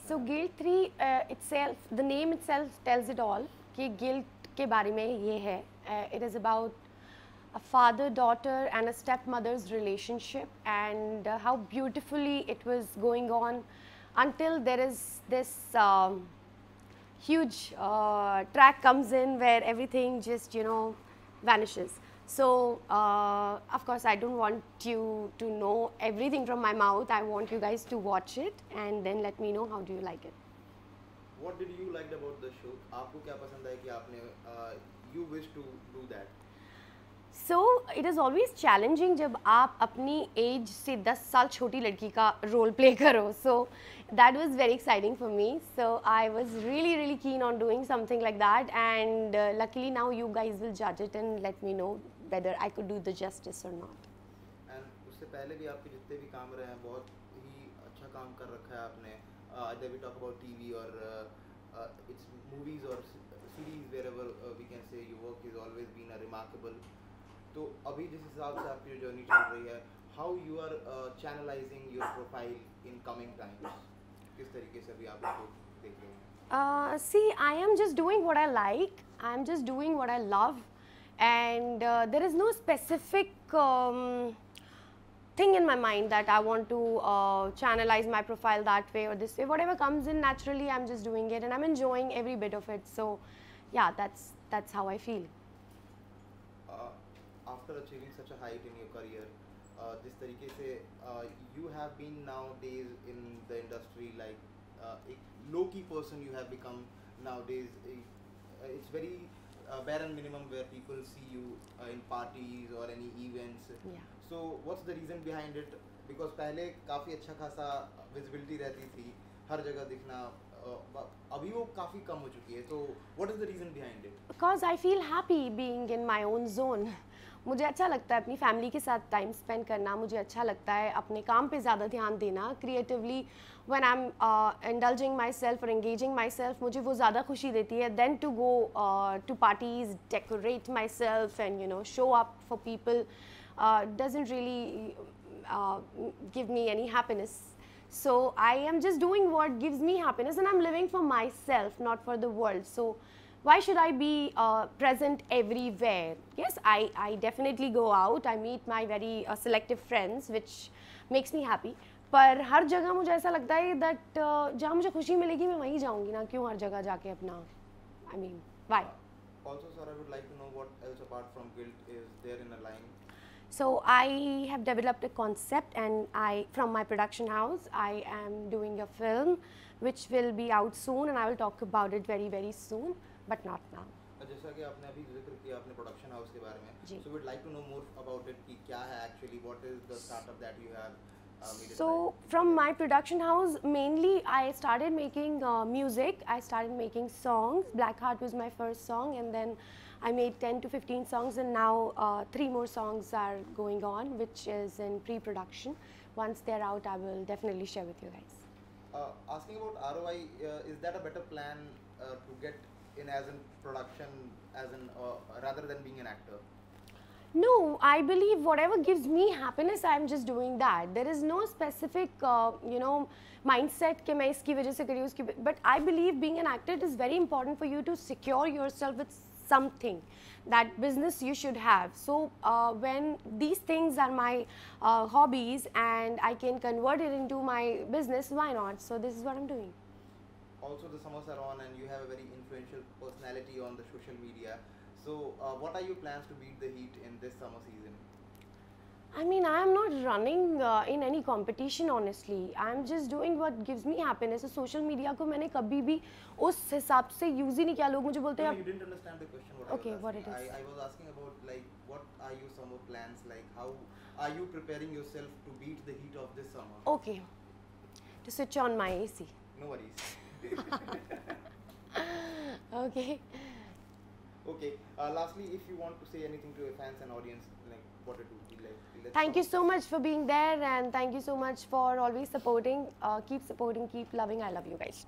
So Guild 3 itself, the name itself tells it all. कि Guild के बारे में ये है. It is about a father-daughter and a stepmother's relationship, and how beautifully it was going on until there is this huge track comes in where everything just, you know, vanishes. So of course I don't want you to know everything from my mouth. I want you guys to watch it and then let me know how do you like it. What did you like about the show? आपको क्या पसंद है कि आपने you wish to do that? So it is always challenging जब आप अपनी as से 10 साल छोटी लड़की का रोल प्ले करो. So that was very exciting for me. So I was really keen on doing something like that, and luckily now you guys will judge it and let me know whether I could do the justice or not. And उससे पहले भी आपके जितने भी काम रहे हैं बहुत ही अच्छा काम कर रखा है आपने. Either we talk about TV or it's movies or series, wherever we can say your work has always been a remarkable. तो अभी जिस हिसाब से आपकी जो जर्नी चल रही है, how you are channelizing your profile in coming times? किस तरीके से अभी आप इसको देख रहे हैं? See, I am just doing what I like. I am just doing what I love, and there is no specific thing in my mind that I want to channelize my profile that way or this way. Whatever comes in naturally, I'm just doing it, and I'm enjoying every bit of it. So, yeah, that's how I feel. After achieving such a height in your career, जिस तरीके से you have been nowadays in the industry like a low-key person you have become nowadays. It's very bare minimum where people see you in parties or any events. Yeah. So what's the reason behind it? Because पहले काफ़ी अच्छा खासा visibility रहती थी, हर जगह दिखना. अभी वो काफ़ी कम हो चुकी है. तो what is the reason behind it? Because I feel happy being in my own zone. मुझे अच्छा लगता है अपनी फैमिली के साथ टाइम स्पेंड करना. मुझे अच्छा लगता है अपने काम पे ज़्यादा ध्यान देना. Creatively when I am indulging myself और एंगेजिंग माई सेल्फ, मुझे वो ज़्यादा खुशी देती है then to go to parties, decorate myself and you know show up for people. Doesn't really give me any happiness. So I am just doing what gives me happiness, and I'm living for myself, not for the world. So why should I be present everywhere? Yes, I definitely go out. I meet my very selective friends, which makes me happy. पर हर जगह मुझे ऐसा लगता है that जहाँ मुझे खुशी मिलेगी मैं वहीं जाऊँगी ना. क्यों हर जगह जाके अपना I mean why? Also, sir, I would like to know what else apart from Guild is there in a line. So I have developed a concept, and from my production house, I am doing a film which will be out soon, and I will talk about it very soon, but not now. जैसा कि आपने अभी जिक्र किया अपने production house के बारे में, so we'd like to know more about it कि क्या है actually, what is the startup that you have made it. So from my production house, mainly I started making music. I started making songs. Blackheart was my first song, and then I made 10 to 15 songs, and now 3 more songs are going on, which is in pre-production. Once they're out, I will definitely share with you guys. Asking about ROI, is that a better plan to get in as in production, as in rather than being an actor? No, I believe whatever gives me happiness, I'm just doing that. There is no specific, you know, mindset कि मैं इसकी वजह से करी उसकी. But I believe being an actor, it is very important for you to secure yourself with something, that business you should have. So when these things are my hobbies and I can convert it into my business, why not? So this is what I'm doing. Also, the summers are on, and you have a very influential personality on the social media. So what are your plans to beat the heat in this summer season? I mean, I am not running in any competition, honestly. I am just doing what gives me happiness. So social media को मैंने कभी भी उस हिसाब से use ही नहीं किया. लोग मुझे बोलते हैं. No, you didn't understand the question. Okay, what it is? I was asking about like what are your summer plans? Like how are you preparing yourself to beat the heat of this summer? Okay, to switch on my AC. No worries. Okay. Okay. Lastly, if you want to say anything to your fans and audience, like what to do, like. Thank you so much for being there, and thank you so much for always supporting. Keep supporting, keep loving. I love you guys.